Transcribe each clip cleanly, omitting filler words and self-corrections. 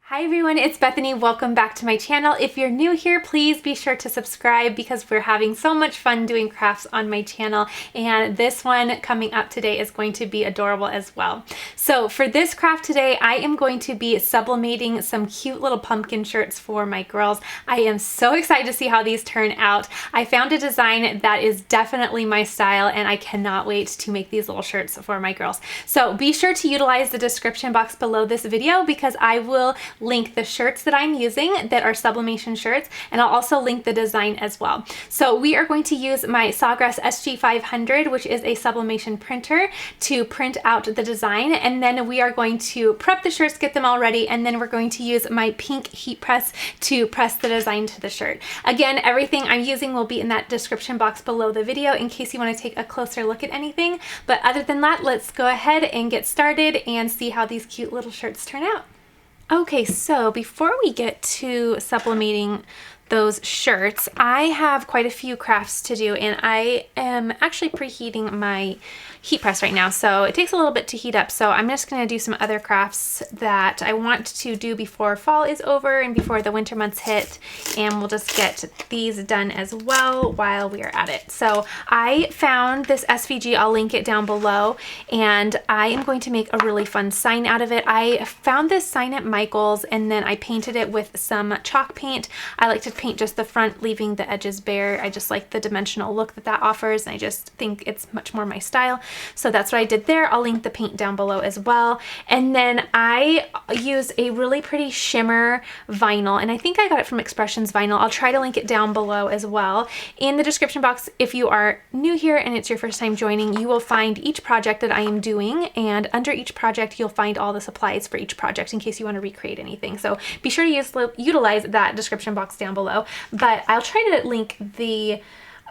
Hi everyone, it's Bethany. Welcome back to my channel. If you're new here, please be sure to subscribe because we're having so much fun doing crafts on my channel, and this one coming up today is going to be adorable as well. So for this craft today, I am going to be sublimating some cute little pumpkin shirts for my girls. I am so excited to see how these turn out. I found a design that is definitely my style and I cannot wait to make these little shirts for my girls. So be sure to utilize the description box below this video because I will link the shirts that I'm using that are sublimation shirts, and I'll also link the design as well. So we are going to use my Sawgrass SG500, which is a sublimation printer, to print out the design, and then we are going to prep the shirts, get them all ready, and then we're going to use my pink heat press to press the design to the shirt. Again, everything I'm using will be in that description box below the video in case you want to take a closer look at anything. But other than that, let's go ahead and get started and see how these cute little shirts turn out. Okay, so before we get to sublimating those shirts, I have quite a few crafts to do, and I am actually preheating my heat press right now, so it takes a little bit to heat up. So I'm just going to do some other crafts that I want to do before fall is over and before the winter months hit, and we'll just get these done as well while we are at it. So I found this SVG, I'll link it down below, and I am going to make a really fun sign out of it. I found this sign at Michael's and then I painted it with some chalk paint. I like to paint just the front, leaving the edges bare. I just like the dimensional look that that offers, and I just think it's much more my style. So that's what I did there. I'll link the paint down below as well. And then I use a really pretty shimmer vinyl, and I think I got it from Expressions Vinyl. I'll try to link it down below as well in the description box. If you are new here and it's your first time joining, you will find each project that I am doing, and under each project you'll find all the supplies for each project in case you want to recreate anything. So be sure to utilize that description box down below. But I'll try to link the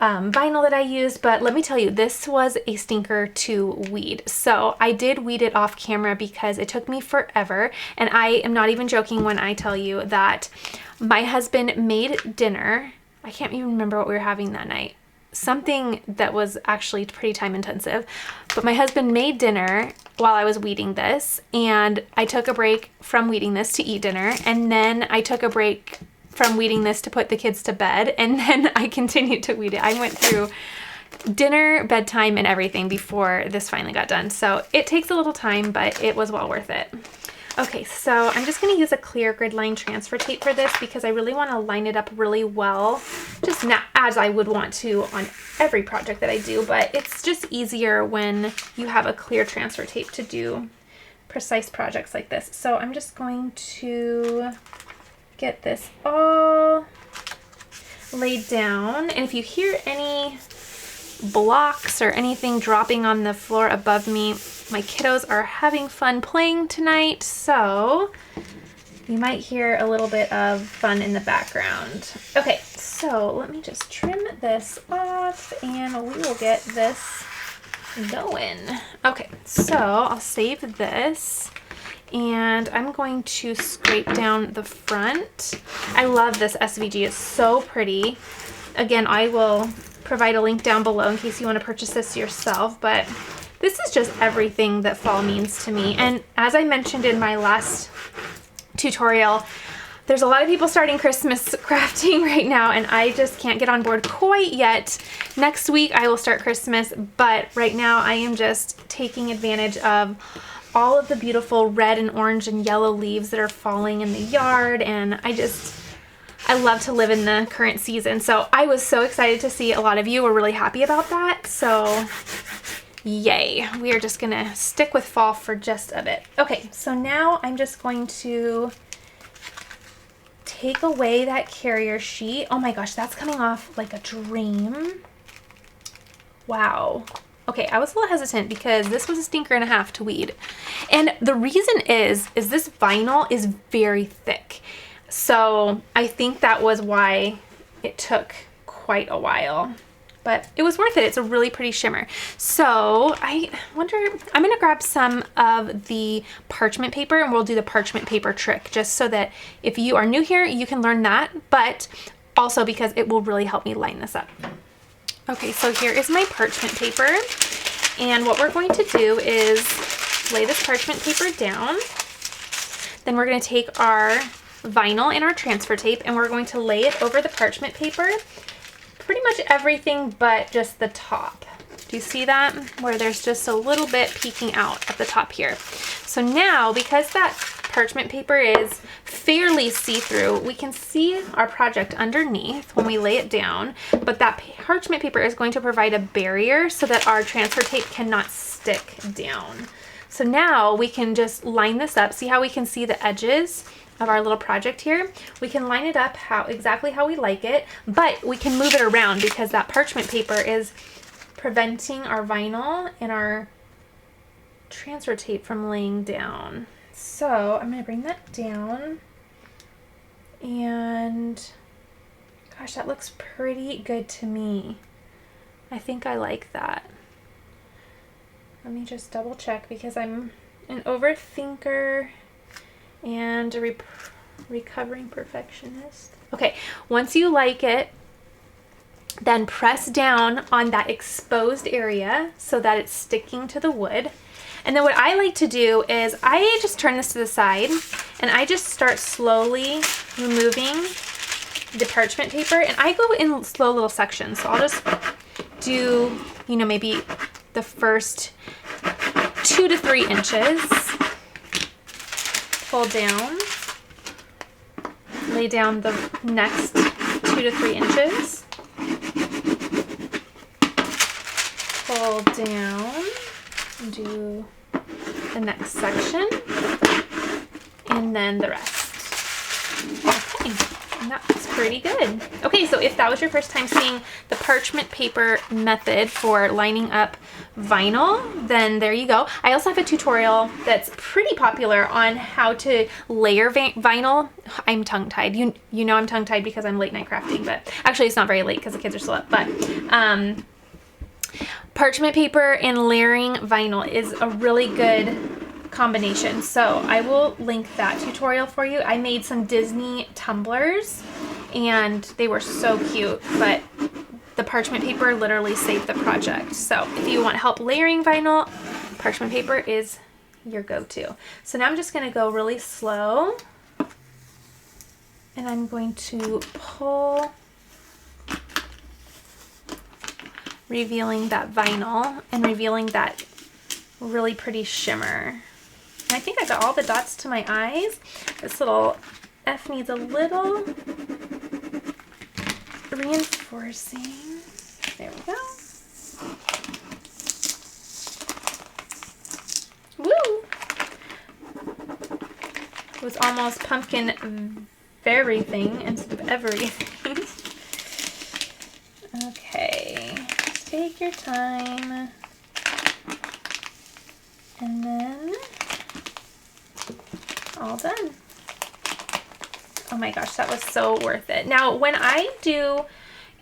vinyl that I used, but let me tell you, this was a stinker to weed. So I did weed it off camera because it took me forever, and I am not even joking when I tell you that my husband made dinner. I can't even remember what we were having that night. Something that was actually pretty time intensive, but my husband made dinner while I was weeding this, and I took a break from weeding this to eat dinner, and then I took a break from weeding this to put the kids to bed, and then I continued to weed it. I went through dinner, bedtime, and everything before this finally got done. So it takes a little time, but it was well worth it. Okay, so I'm just going to use a clear grid line transfer tape for this because I really want to line it up really well, just not as I would want to on every project that I do, but it's just easier when you have a clear transfer tape to do precise projects like this. So I'm just going to get this all laid down, and if you hear any blocks or anything dropping on the floor above me, my kiddos are having fun playing tonight, so you might hear a little bit of fun in the background. Okay, so let me just trim this off and we will get this going. Okay, so I'll save this, and I'm going to scrape down the front. I love this SVG, it's so pretty. Again, I will provide a link down below in case you want to purchase this yourself, but this is just everything that fall means to me. And as I mentioned in my last tutorial, there's a lot of people starting Christmas crafting right now, and I just can't get on board quite yet. Next week I will start Christmas, but right now I am just taking advantage of all of the beautiful red and orange and yellow leaves that are falling in the yard, and I love to live in the current season. So I was so excited to see a lot of you were really happy about that. So yay, we are just gonna stick with fall for just a bit. Okay, so now I'm just going to take away that carrier sheet. Oh my gosh, that's coming off like a dream. Wow. Okay, I was a little hesitant because this was a stinker and a half to weed. And the reason is this vinyl is very thick. So I think that was why it took quite a while, but it was worth it. It's a really pretty shimmer. So I wonder, I'm gonna grab some of the parchment paper and we'll do the parchment paper trick, just so that if you are new here, you can learn that, but also because it will really help me line this up. Okay, so here is my parchment paper, and what we're going to do is lay this parchment paper down. Then we're going to take our vinyl and our transfer tape, and we're going to lay it over the parchment paper. Pretty much everything but just the top. Do you see that? Where there's just a little bit peeking out at the top here. So now, because that parchment paper is fairly see-through, we can see our project underneath when we lay it down, but that parchment paper is going to provide a barrier so that our transfer tape cannot stick down. So now we can just line this up. See how we can see the edges of our little project here? We can line it up exactly how we like it, but we can move it around because that parchment paper is preventing our vinyl and our transfer tape from laying down. So I'm going to bring that down, and gosh, that looks pretty good to me. I think I like that. Let me just double check because I'm an overthinker and a recovering perfectionist. Okay, once you like it, then press down on that exposed area so that it's sticking to the wood. And then what I like to do is I just turn this to the side and I just start slowly removing the parchment paper, and I go in slow little sections. So I'll just do, you know, maybe the first 2 to 3 inches. Pull down, lay down the next 2 to 3 inches, pull down, do the next section, and then the rest. Okay, and that's pretty good. Okay, so if that was your first time seeing the parchment paper method for lining up vinyl, then there you go. I also have a tutorial that's pretty popular on how to layer vinyl. I'm tongue-tied. You know I'm tongue-tied because I'm late night crafting, but actually it's not very late because the kids are still up. But parchment paper and layering vinyl is a really good combination. So I will link that tutorial for you. I made some Disney tumblers and they were so cute, but the parchment paper literally saved the project. So if you want help layering vinyl, parchment paper is your go-to. So now I'm just going to go really slow, and I'm going to pull, revealing that vinyl and revealing that really pretty shimmer. And I think I got all the dots to my eyes. This little F needs a little reinforcing. There we go. Woo! It was almost pumpkin everything instead of everything. Okay, just take your time. And then all done. Oh my gosh, that was so worth it. Now, when I do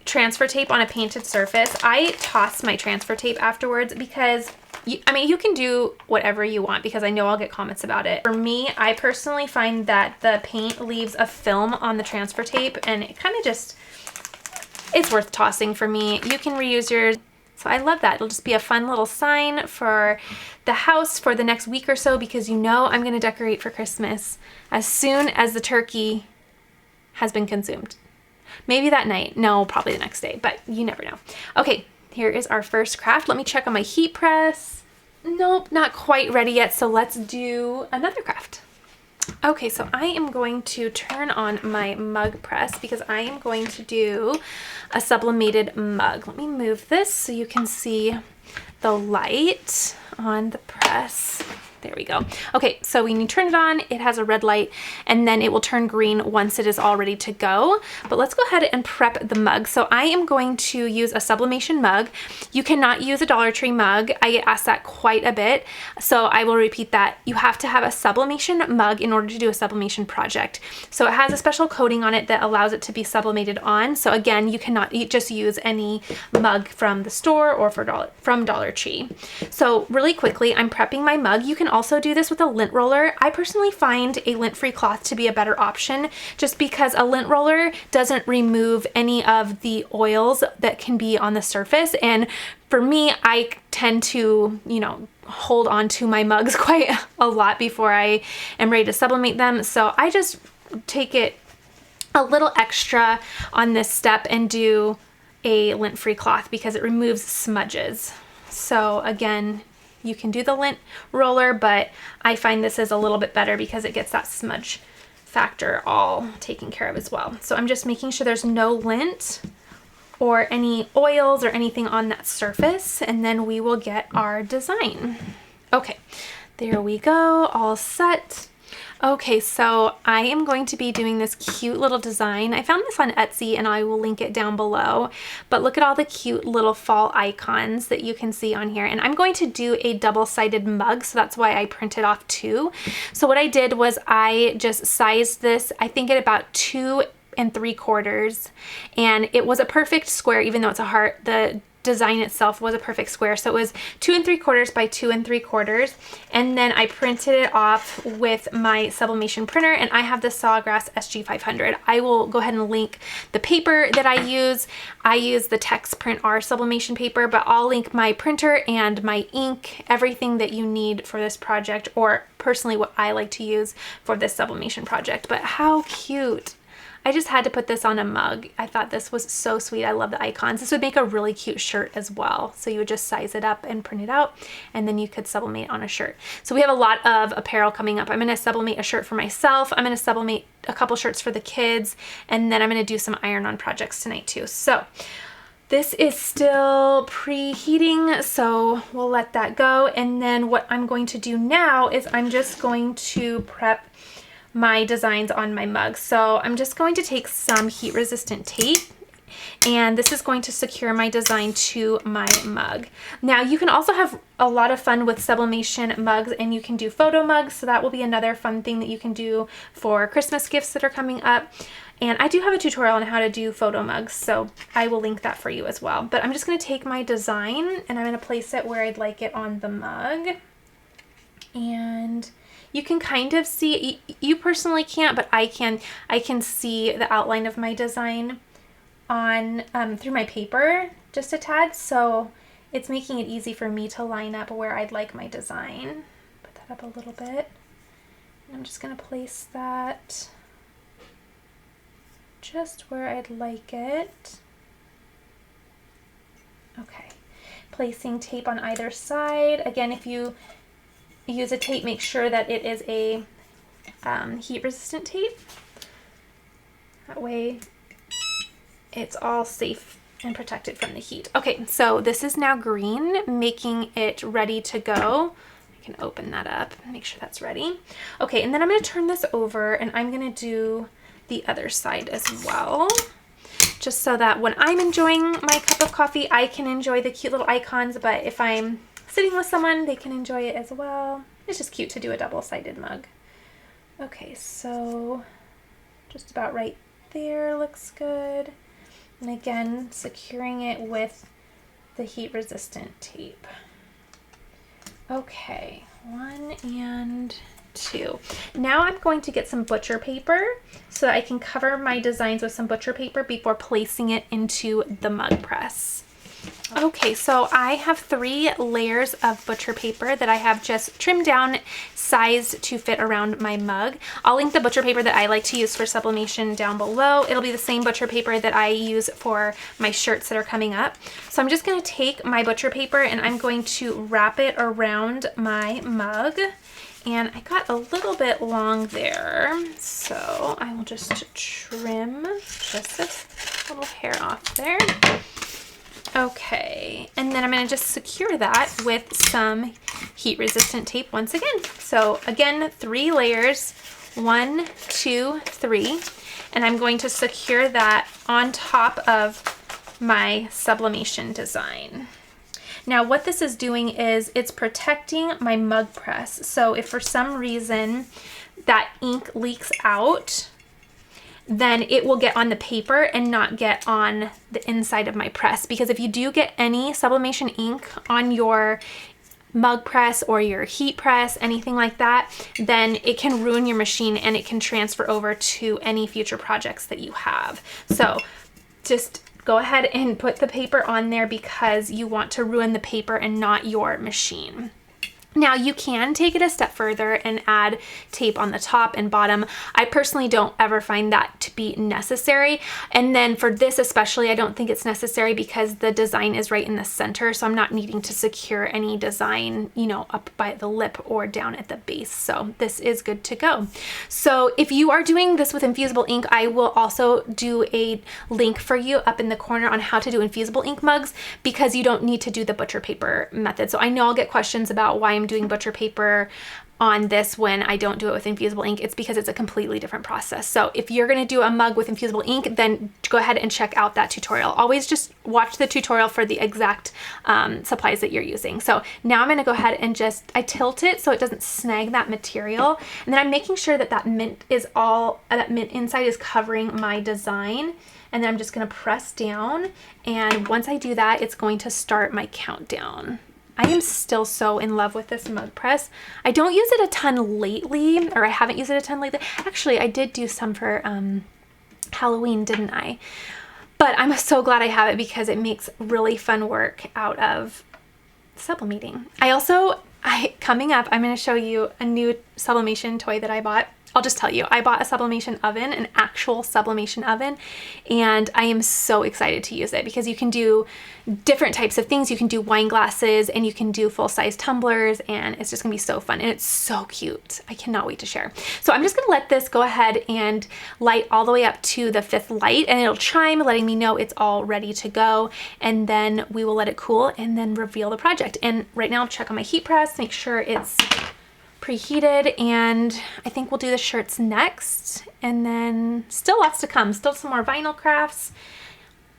transfer tape on a painted surface, I toss my transfer tape afterwards because you can do whatever you want because I know I'll get comments about it. For me, I personally find that the paint leaves a film on the transfer tape and it kind of just, it's worth tossing for me. You can reuse yours. So I love that. It'll just be a fun little sign for the house for the next week or so because you know I'm going to decorate for Christmas as soon as the turkey has been consumed. Maybe that night. No, probably the next day, but you never know. Okay, here is our first craft. Let me check on my heat press. Nope, not quite ready yet, so let's do another craft. Okay, so I am going to turn on my mug press because I am going to do a sublimated mug. Let me move this so you can see the light on the press. There we go. Okay, so when you turn it on, it has a red light and then it will turn green once it is all ready to go. But let's go ahead and prep the mug. So I am going to use a sublimation mug. You cannot use a Dollar Tree mug. I get asked that quite a bit. So I will repeat that. You have to have a sublimation mug in order to do a sublimation project. So it has a special coating on it that allows it to be sublimated on. So again, you cannot just use any mug from the store or from Dollar Tree. So really quickly, I'm prepping my mug. You can also do this with a lint roller. I personally find a lint-free cloth to be a better option just because a lint roller doesn't remove any of the oils that can be on the surface. And for me, I tend to, hold on to my mugs quite a lot before I am ready to sublimate them. So I just take it a little extra on this step and do a lint-free cloth because it removes smudges. So again, you can do the lint roller, but I find this is a little bit better because it gets that smudge factor all taken care of as well. So I'm just making sure there's no lint or any oils or anything on that surface, and then we will get our design. Okay, there we go, all set. Okay, so I am going to be doing this cute little design. I found this on Etsy and I will link it down below, but look at all the cute little fall icons that you can see on here. And I'm going to do a double-sided mug, so that's why I printed off 2. So what I did was I just sized this, I think at about 2 3/4, and it was a perfect square, even though it's a heart. The design itself was a perfect square, so it was 2 3/4 by 2 3/4, and then I printed it off with my sublimation printer, and I have the Sawgrass SG500. I will go ahead and link the paper that I use. I use the Text Print R sublimation paper, but I'll link my printer and my ink, everything that you need for this project, or personally what I like to use for this sublimation project. But how cute! I just had to put this on a mug. I thought this was so sweet. I love the icons. This would make a really cute shirt as well. So you would just size it up and print it out, and then you could sublimate on a shirt. So we have a lot of apparel coming up. I'm gonna sublimate a shirt for myself. I'm gonna sublimate a couple shirts for the kids, and then I'm gonna do some iron-on projects tonight too. So this is still preheating, so we'll let that go. And then what I'm going to do now is I'm just going to prep my designs on my mug. So I'm just going to take some heat resistant tape, and this is going to secure my design to my mug. Now you can also have a lot of fun with sublimation mugs, and you can do photo mugs, so that will be another fun thing that you can do for Christmas gifts that are coming up. And I do have a tutorial on how to do photo mugs, so I will link that for you as well. But I'm just going to take my design and I'm going to place it where I'd like it on the mug. And you can kind of see, you personally can't, but I can see the outline of my design on through my paper just a tad, so it's making it easy for me to line up where I'd like my design. Put that up a little bit. And I'm just going to place that just where I'd like it. Okay, placing tape on either side. Again, if you use a tape, make sure that it is a heat resistant tape. That way it's all safe and protected from the heat. Okay, so this is now green, making it ready to go. I can open that up and make sure that's ready. Okay, and then I'm gonna turn this over and I'm gonna do the other side as well, just so that when I'm enjoying my cup of coffee, I can enjoy the cute little icons, but if I'm sitting with someone, they can enjoy it as well. It's just cute to do a double-sided mug. Okay, so just about right there looks good. And again, securing it with the heat-resistant tape. Okay, 1 and 2. Now I'm going to get some butcher paper so that I can cover my designs with some butcher paper before placing it into the mug press. Okay, so I have 3 layers of butcher paper that I have just trimmed down, sized to fit around my mug. I'll link the butcher paper that I like to use for sublimation down below. It'll be the same butcher paper that I use for my shirts that are coming up. So I'm just going to take my butcher paper and I'm going to wrap it around my mug. And I got a little bit long there, so I will just trim just this little hair off there. Okay, and then I'm going to just secure that with some heat resistant tape once again. So again, 3 layers, 1, 2, 3, and I'm going to secure that on top of my sublimation design. Now what this is doing is it's protecting my mug press. So if for some reason that ink leaks out, then it will get on the paper and not get on the inside of my press. Because if you do get any sublimation ink on your mug press or your heat press, anything like that, then it can ruin your machine and it can transfer over to any future projects that you have. So just go ahead and put the paper on there because you want to ruin the paper and not your machine. Now you can take it a step further and add tape on the top and bottom. I personally don't ever find that to be necessary. And then for this especially, I don't think it's necessary because the design is right in the center. So I'm not needing to secure any design, you know, up by the lip or down at the base. So this is good to go. So if you are doing this with infusible ink, I will also do a link for you up in the corner on how to do infusible ink mugs, because you don't need to do the butcher paper method. So I know I'll get questions about why I'm doing butcher paper on this when I don't do it with infusible ink. It's because it's a completely different process. So if you're going to do a mug with infusible ink, then go ahead and check out that tutorial. Always just watch the tutorial for the exact supplies that you're using. So now I'm going to go ahead and I tilt it so it doesn't snag that material. And then I'm making sure that that mint inside is covering my design. And then I'm just going to press down. And once I do that, it's going to start my countdown. I am still so in love with this mug press. I don't use it a ton lately, or I haven't used it a ton lately. Actually, I did do some for Halloween, didn't I? But I'm so glad I have it because it makes really fun work out of sublimating. Coming up, I'm going to show you a new sublimation toy that I bought. I'll just tell you, I bought a sublimation oven, an actual sublimation oven, and I am so excited to use it because you can do different types of things. You can do wine glasses and you can do full-size tumblers, and it's just gonna be so fun, and it's so cute. I cannot wait to share. So I'm just gonna let this go ahead and light all the way up to the 5th light, and it'll chime letting me know it's all ready to go, and then we will let it cool and then reveal the project. And right now I'll check on my heat press, make sure it's preheated, and I think we'll do the shirts next, and then still lots to come. Still some more vinyl crafts,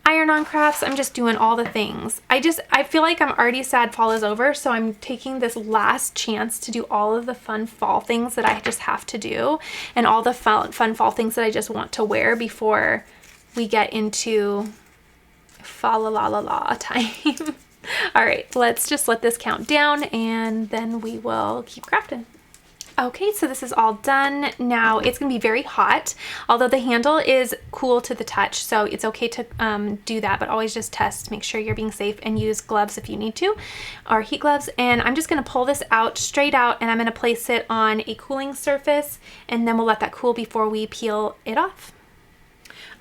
iron-on crafts. I'm just doing all the things. I feel like I'm already sad fall is over, so I'm taking this last chance to do all of the fun fall things that I just have to do, and all the fun fall things that I just want to wear before we get into fa la la la la time. All right, let's just let this count down, and then we will keep crafting. Okay, so this is all done. Now it's gonna be very hot, although the handle is cool to the touch, so it's okay to do that, but always just test, make sure you're being safe, and use gloves if you need to, or heat gloves. And I'm just gonna pull this out straight out, and I'm gonna place it on a cooling surface, and then we'll let that cool before we peel it off.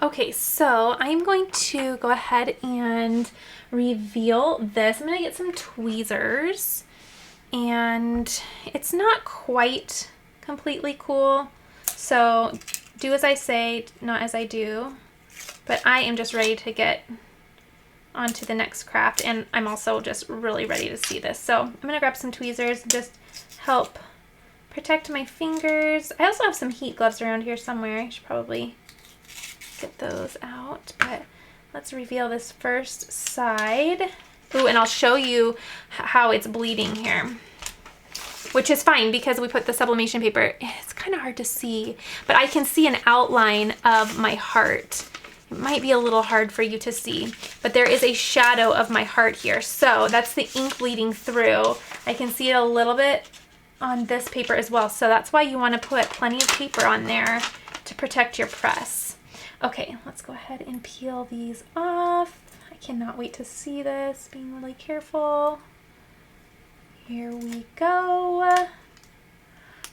Okay, so I'm going to go ahead and reveal this. I'm gonna get some tweezers, and it's not quite completely cool, so do as I say, not as I do. But I am just ready to get onto the next craft, and I'm also just really ready to see this. So I'm gonna grab some tweezers and just help protect my fingers. I also have some heat gloves around here somewhere. I should probably get those out, but let's reveal this first side. Ooh, and I'll show you how it's bleeding here, which is fine because we put the sublimation paper. It's kind of hard to see, but I can see an outline of my heart. It might be a little hard for you to see, but there is a shadow of my heart here. So that's the ink bleeding through. I can see it a little bit on this paper as well. So that's why you want to put plenty of paper on there to protect your press. Okay, let's go ahead and peel these off. I cannot wait to see this, being really careful. Here we go.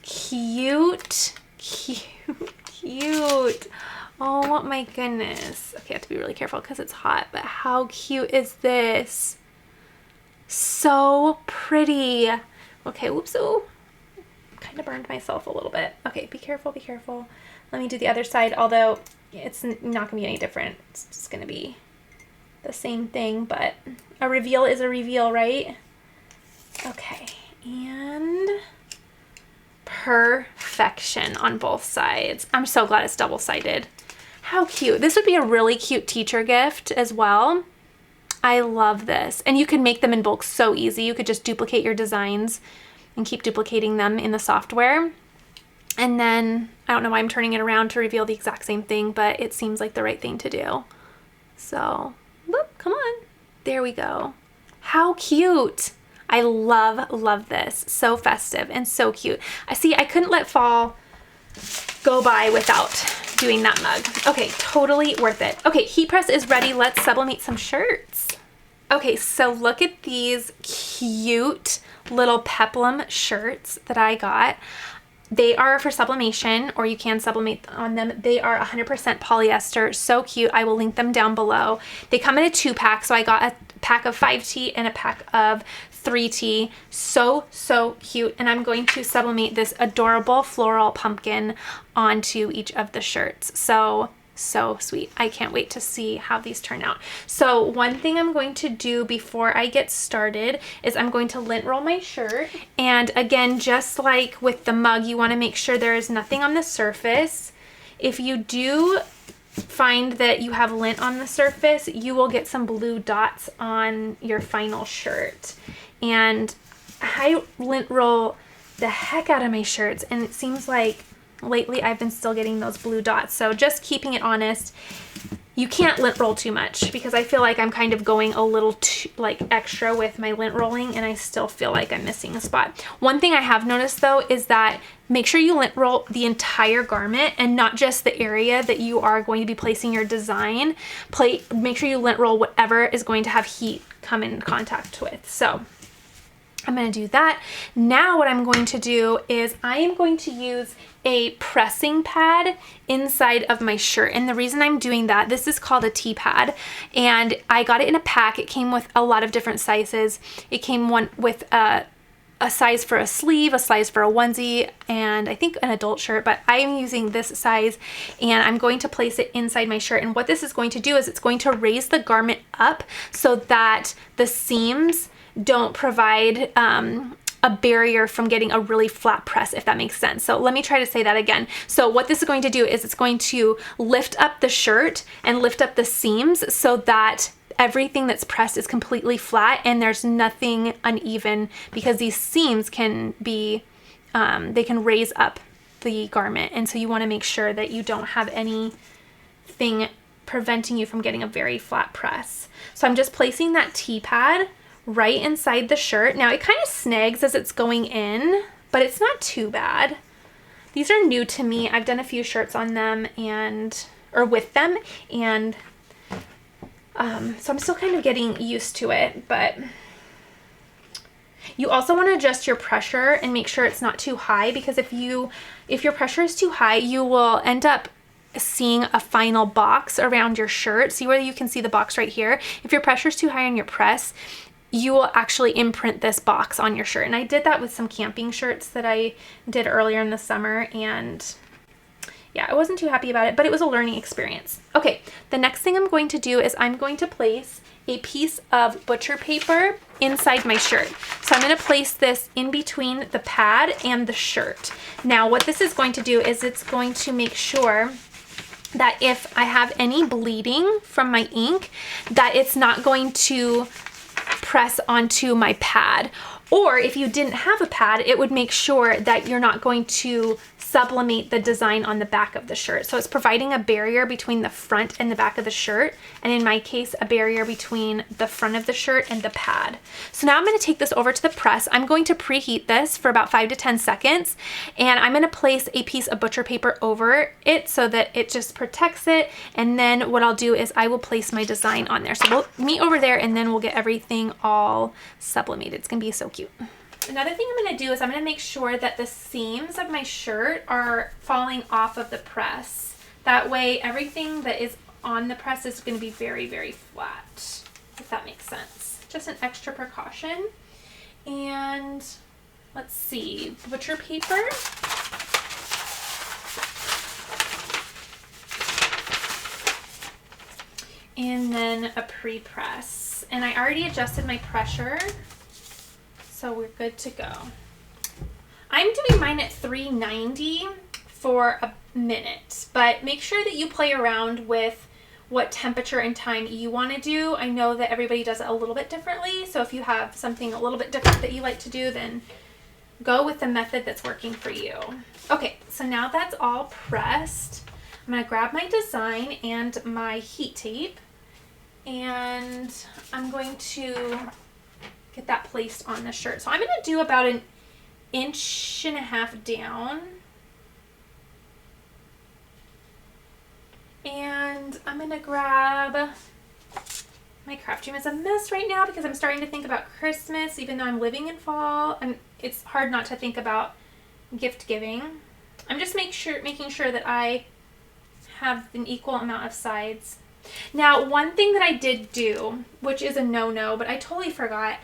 Cute, cute, cute. Oh my goodness. Okay, I have to be really careful because it's hot, but how cute is this? So pretty. Okay, whoops, ooh. Kind of burned myself a little bit. Okay, be careful, be careful. Let me do the other side, although it's not gonna be any different. It's just gonna be the same thing, but a reveal is a reveal, right? Okay, and perfection on both sides. I'm so glad it's double-sided. How cute. This would be a really cute teacher gift as well. I love this. And you can make them in bulk so easy. You could just duplicate your designs and keep duplicating them in the software. And then, I don't know why I'm turning it around to reveal the exact same thing, but it seems like the right thing to do. So, whoop, come on. There we go. How cute. I love this. So festive and so cute. I see, I couldn't let fall go by without doing that mug. Okay, totally worth it. Okay, heat press is ready. Let's sublimate some shirts. Okay, so look at these cute little peplum shirts that I got. They are for sublimation, or you can sublimate on them. They are 100% polyester, so cute. I will link them down below. They come in a 2-pack, so I got a pack of 5T and a pack of 3T. So, so cute. And I'm going to sublimate this adorable floral pumpkin onto each of the shirts. So sweet. I can't wait to see how these turn out. So one thing I'm going to do before I get started is I'm going to lint roll my shirt. And again, just like with the mug, you want to make sure there is nothing on the surface. If you do find that you have lint on the surface, you will get some blue dots on your final shirt. And I lint roll the heck out of my shirts, and it seems like lately I've been still getting those blue dots. So just keeping it honest, you can't lint roll too much, because I feel like I'm kind of going a little too extra with my lint rolling, and I still feel like I'm missing a spot. One thing I have noticed though is that make sure you lint roll the entire garment and not just the area that you are going to be placing your design. Make sure you lint roll whatever is going to have heat come in contact with. So I'm going to do that. Now what I'm going to do is I am going to use a pressing pad inside of my shirt. And the reason I'm doing that, this is called a T-pad, and I got it in a pack. It came with a lot of different sizes. It came with a size for a sleeve, a size for a onesie, and I think an adult shirt, but I'm using this size, and I'm going to place it inside my shirt. And what this is going to do is it's going to raise the garment up so that the seams don't provide a barrier from getting a really flat press, if that makes sense. So let me try to say that again. So what this is going to do is it's going to lift up the shirt and lift up the seams so that everything that's pressed is completely flat and there's nothing uneven, because these seams can be, they can raise up the garment. And so you want to make sure that you don't have anything preventing you from getting a very flat press. So I'm just placing that T-pad right inside the shirt. Now it kind of snags as it's going in, but it's not too bad. These are new to me. I've done a few shirts on them or with them, and so I'm still kind of getting used to it. But you also want to adjust your pressure and make sure it's not too high, because if your pressure is too high, you will end up seeing a final box around your shirt. See where you can see the box right here? If your pressure is too high on your press, you will actually imprint this box on your shirt. And I did that with some camping shirts that I did earlier in the summer, and yeah, I wasn't too happy about it, but it was a learning experience. Okay, the next thing I'm going to do is I'm going to place a piece of butcher paper inside my shirt. So I'm going to place this in between the pad and the shirt. Now what this is going to do is it's going to make sure that if I have any bleeding from my ink, that it's not going to press onto my pad. Or if you didn't have a pad, it would make sure that you're not going to sublimate the design on the back of the shirt. So it's providing a barrier between the front and the back of the shirt, and in my case, a barrier between the front of the shirt and the pad. So now I'm going to take this over to the press. I'm going to preheat this for about 5 to 10 seconds, and I'm going to place a piece of butcher paper over it so that it just protects it. And then what I'll do is I will place my design on there. So we'll meet over there, and then we'll get everything all sublimated. It's going to be so cute. Another thing I'm going to do is I'm going to make sure that the seams of my shirt are falling off of the press. That way everything that is on the press is going to be very, very flat, if that makes sense. Just an extra precaution. And let's see, butcher paper. And then a pre-press. And I already adjusted my pressure, so we're good to go. I'm doing mine at 390 for a minute, but make sure that you play around with what temperature and time you want to do. I know that everybody does it a little bit differently, so if you have something a little bit different that you like to do, then go with the method that's working for you. Okay, so now that's all pressed, I'm going to grab my design and my heat tape, and I'm going to get that placed on the shirt. So I'm going to do about 1.5 inches down. And I'm going to grab My craft room is a mess right now because I'm starting to think about Christmas, even though I'm living in fall, and it's hard not to think about gift giving. I'm just making sure that I have an equal amount of sides. Now, one thing that I did do, which is a no-no, but I totally forgot.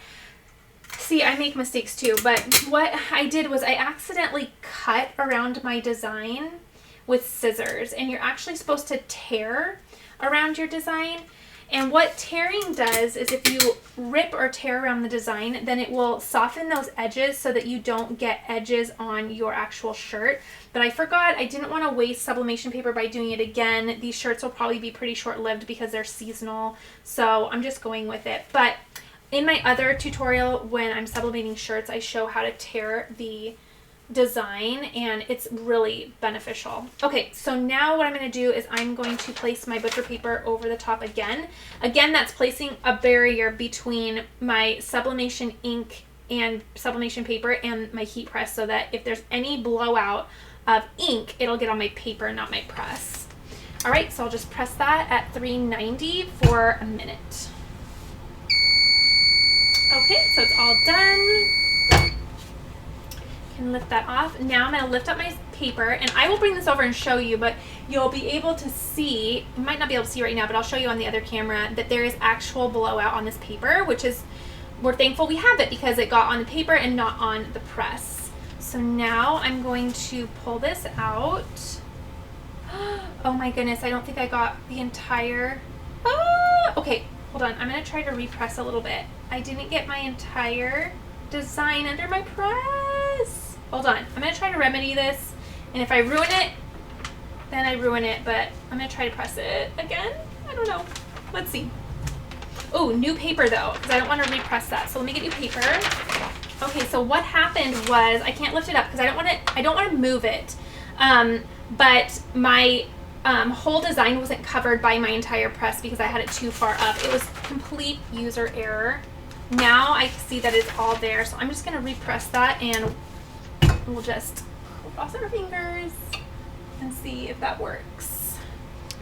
See, I make mistakes too, but what I did was I accidentally cut around my design with scissors, and you're actually supposed to tear around your design. And what tearing does is if you rip or tear around the design, then it will soften those edges so that you don't get edges on your actual shirt. But I forgot, I didn't want to waste sublimation paper by doing it again. These shirts will probably be pretty short-lived because they're seasonal, so I'm just going with it. But in my other tutorial, when I'm sublimating shirts, I show how to tear the design, and it's really beneficial. Okay, so now what I'm going to do is I'm going to place my butcher paper over the top again. Again, that's placing a barrier between my sublimation ink and sublimation paper and my heat press, so that if there's any blowout of ink, it'll get on my paper, not my press. All right, so I'll just press that at 390 for a minute. Okay, so it's all done. Can lift that off. Now I'm going to lift up my paper, and I will bring this over and show you, but you'll be able to see, you might not be able to see right now, but I'll show you on the other camera that there is actual blowout on this paper, which is, we're thankful we have it because it got on the paper and not on the press. So now I'm going to pull this out. Oh my goodness, I don't think I got the entire, okay, hold on. I'm going to try to repress a little bit. I didn't get my entire design under my press. Hold on. I'm going to try to remedy this, and if I ruin it, then I ruin it, but I'm going to try to press it again. I don't know. Let's see. Oh, new paper though, because I don't want to repress that. So let me get new paper. Okay, so what happened was, I can't lift it up because I don't want to move it. But my whole design wasn't covered by my entire press because I had it too far up. It was complete user error. Now I see that it's all there, so I'm just going to repress that, and we'll just cross our fingers and see if that works.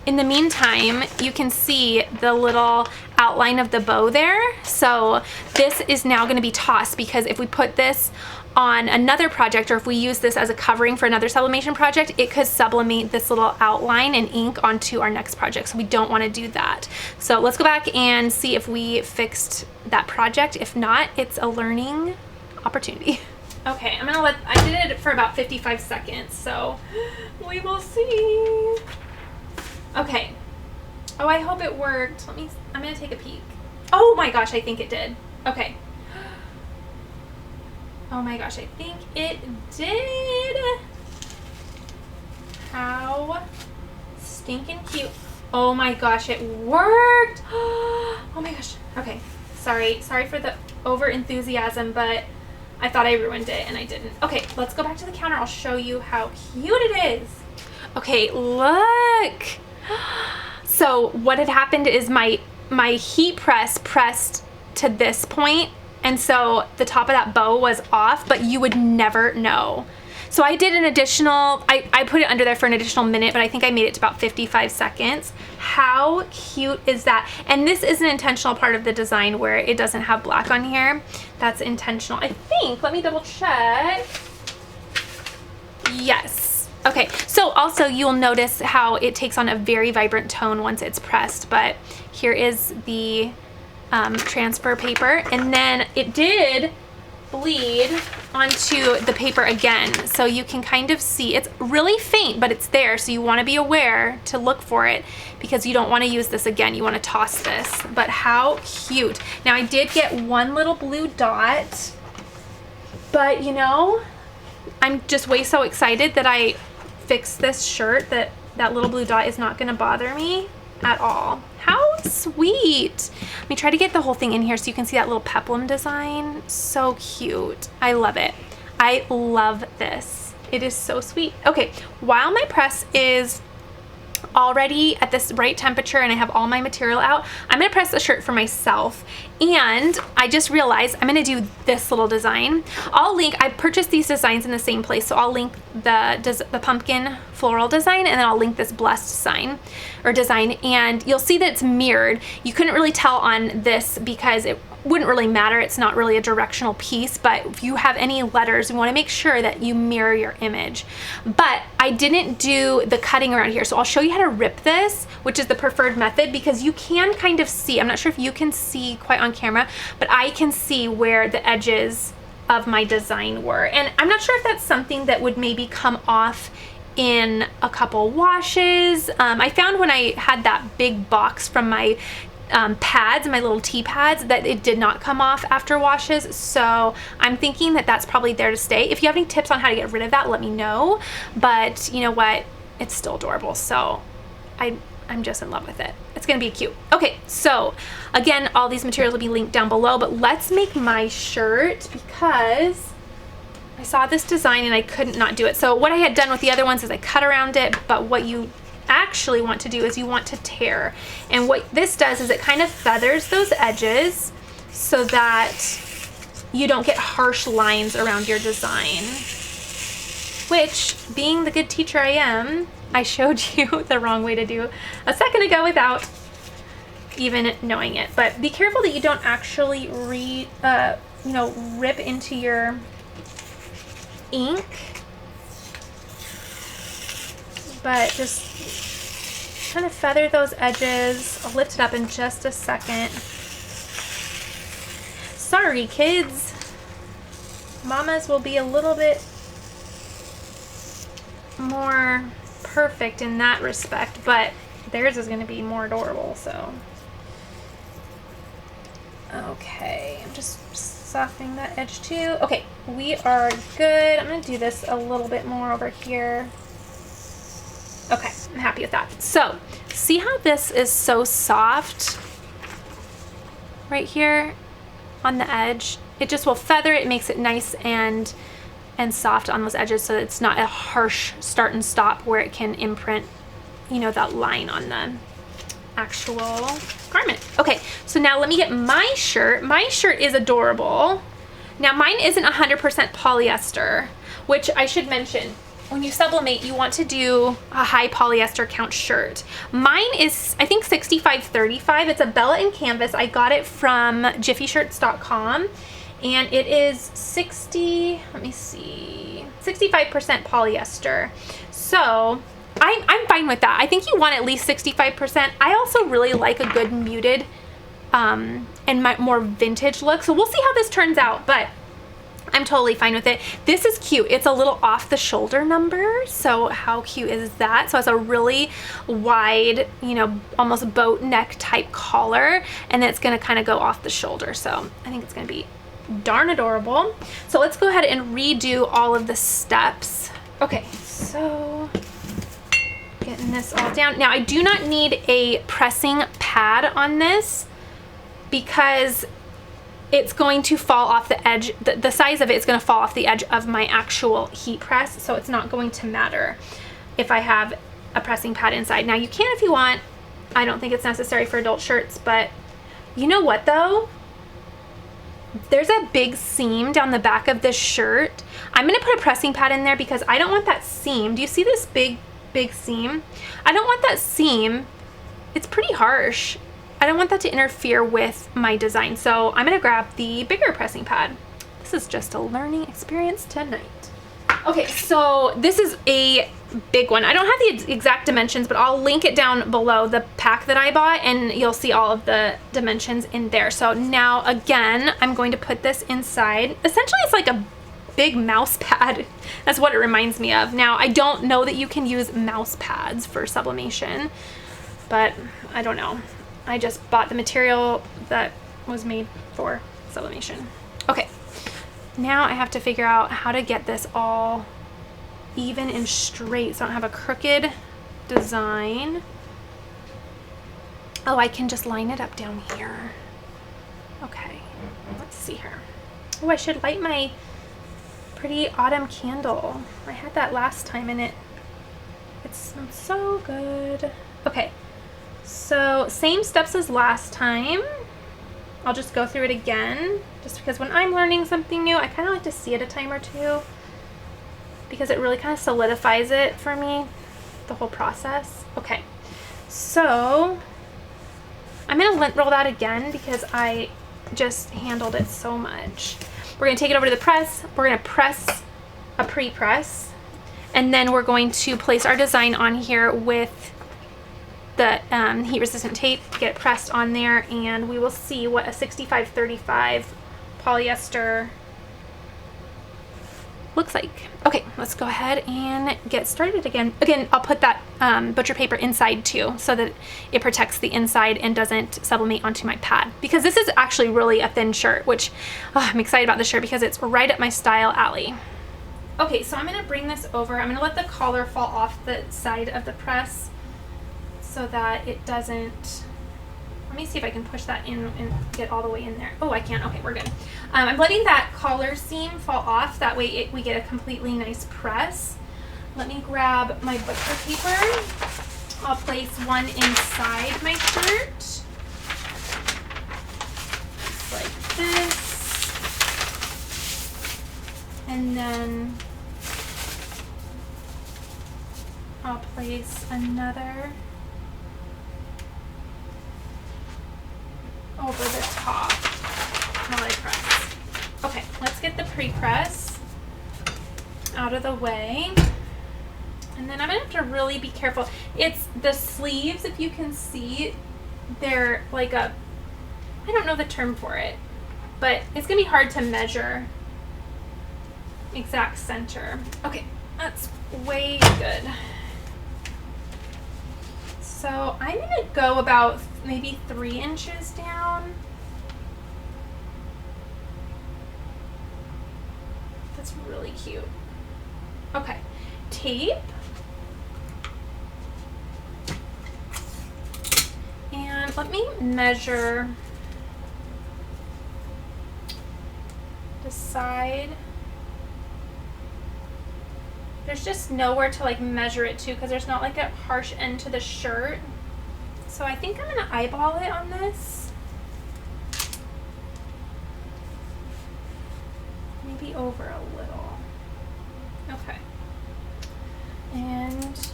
In the meantime, you can see the little outline of the bow there. So this is now going to be tossed, because if we put this on another project, or if we use this as a covering for another sublimation project, it could sublimate this little outline and ink onto our next project. So we don't want to do that. So let's go back and see if we fixed that project. If not, it's a learning opportunity. Okay, I did it for about 55 seconds, so we will see. Okay. Oh, I hope it worked. I'm gonna take a peek. Oh my gosh, I think it did. Okay. Oh my gosh, I think it did. How stinking cute. Oh my gosh, it worked. Oh my gosh. Okay. Sorry for the over enthusiasm, but I thought I ruined it and I didn't. Okay, let's go back to the counter. I'll show you how cute it is. Okay, look. So what had happened is my heat press pressed to this point, and so the top of that bow was off, but you would never know. So I did an additional, I put it under there for an additional minute, but I think I made it to about 55 seconds. How cute is that? And this is an intentional part of the design where it doesn't have black on here. That's intentional, I think. Let me double check. Yes. Okay, so also you'll notice how it takes on a very vibrant tone once it's pressed, but here is the transfer paper, and then it did bleed onto the paper again, so you can kind of see it's really faint, but it's there, so you want to be aware to look for it because you don't want to use this again. You want to toss this. But how cute. Now I did get one little blue dot, but you know, I'm just way so excited that I fixed this shirt that that little blue dot is not going to bother me at all. How sweet. Let me try to get the whole thing in here so you can see that little peplum design. So cute. I love it. I love this. It is so sweet. Okay, while my press is already at this right temperature and I have all my material out, I'm gonna press the shirt for myself. And I just realized I'm gonna do this little design. I'll link, I purchased these designs in the same place, so I'll link the pumpkin floral design, and then I'll link this blessed design, and you'll see that it's mirrored. You couldn't really tell on this because it wouldn't really matter. It's not really a directional piece, but if you have any letters, you want to make sure that you mirror your image. But I didn't do the cutting around here, so I'll show you how to rip this, which is the preferred method, because you can kind of see, I'm not sure if you can see quite on camera, but I can see where the edges of my design were. And I'm not sure if that's something that would maybe come off in a couple washes. I found when I had that big box from my pads, my little tea pads, that it did not come off after washes. So I'm thinking that that's probably there to stay. If you have any tips on how to get rid of that, let me know. But you know what? It's still adorable. So I'm just in love with it. It's gonna be cute. Okay, so again, all these materials will be linked down below, but let's make my shirt because I saw this design and I couldn't not do it. So what I had done with the other ones is I cut around it, but what you actually want to do is you want to tear. And what this does is it kind of feathers those edges so that you don't get harsh lines around your design. Which, being the good teacher I am, I showed you the wrong way to do a second ago without even knowing it. But be careful that you don't actually rip into your ink. But just kind of feather those edges. I'll lift it up in just a second. Sorry, kids. Mamas will be a little bit more perfect in that respect, but theirs is going to be more adorable, so. Okay, I'm just softening that edge too. Okay, we are good. I'm going to do this a little bit more over here. Okay, I'm happy with that. So, see how this is so soft right here on the edge? It just will feather it, makes it nice and soft on those edges so that it's not a harsh start and stop where it can imprint, you know, that line on the actual garment. Okay, so now let me get my shirt. My shirt is adorable. Now mine isn't 100% polyester, which I should mention. When you sublimate, you want to do a high polyester count shirt. Mine is, I think, 65-35. It's a Bella and Canvas. I got it from jiffyshirts.com, and it is 65% polyester. So I'm fine with that. I think you want at least 65%. I also really like a good muted and more vintage look. So we'll see how this turns out, but I'm totally fine with it. This is cute. It's a little off the shoulder number. So how cute is that? So it's a really wide, you know, almost boat neck type collar, and it's going to kind of go off the shoulder. So I think it's going to be darn adorable. So let's go ahead and redo all of the steps. Okay, so getting this all down. Now I do not need a pressing pad on this because it's going to fall off the edge. The size of it is going to fall off the edge of my actual heat press, so it's not going to matter if I have a pressing pad inside. Now you can if you want. I don't think it's necessary for adult shirts, but you know what though? There's a big seam down the back of this shirt. I'm going to put a pressing pad in there because I don't want that seam. Do you see this big seam? I don't want that seam. It's pretty harsh. I don't want that to interfere with my design, so I'm gonna grab the bigger pressing pad. This is just a learning experience tonight. Okay, so this is a big one. I don't have the exact dimensions, but I'll link it down below, the pack that I bought, and you'll see all of the dimensions in there. So now, again, I'm going to put this inside. Essentially, it's like a big mouse pad. That's what it reminds me of. Now, I don't know that you can use mouse pads for sublimation, but I don't know. I just bought the material that was made for sublimation. Okay, now I have to figure out how to get this all even and straight so I don't have a crooked design. Oh, I can just line it up down here. Okay, let's see here. Oh, I should light my pretty autumn candle. I had that last time and it's Smells so good. Okay, so same steps as last time. I'll just go through it again, just because when I'm learning something new, I kind of like to see it a time or two, because it really kind of solidifies it for me, the whole process. Okay, so I'm gonna lint roll that again because I just handled it so much. We're gonna take it over to the press. We're gonna press a pre-press, and then we're going to place our design on here with the heat resistant tape, get it pressed on there, and we will see what a 65-35 polyester looks like. Okay, let's go ahead and get started again. Again, I'll put that butcher paper inside too, so that it protects the inside and doesn't sublimate onto my pad, because this is actually really a thin shirt, which I'm excited about the shirt because it's right up my style alley. Okay, so I'm gonna bring this over. I'm gonna let the collar fall off the side of the press so that it doesn't, let me see if I can push that in and get all the way in there. Oh, I can't. Okay, we're good. I'm letting that collar seam fall off. That way we get a completely nice press. Let me grab my butcher paper. I'll place one inside my shirt, just like this. And then I'll place another over the top while I press. Okay, let's get the pre-press out of the way. And then I'm gonna have to really be careful. It's the sleeves, if you can see, they're like a, I don't know the term for it, but it's gonna be hard to measure exact center. Okay, that's way good. So I'm gonna go about maybe 3 inches down. That's really cute. Okay, tape. And let me measure the side. There's just nowhere to like measure it to because there's not like a harsh end to the shirt. So I think I'm gonna eyeball it on this. Maybe over a little. Okay. And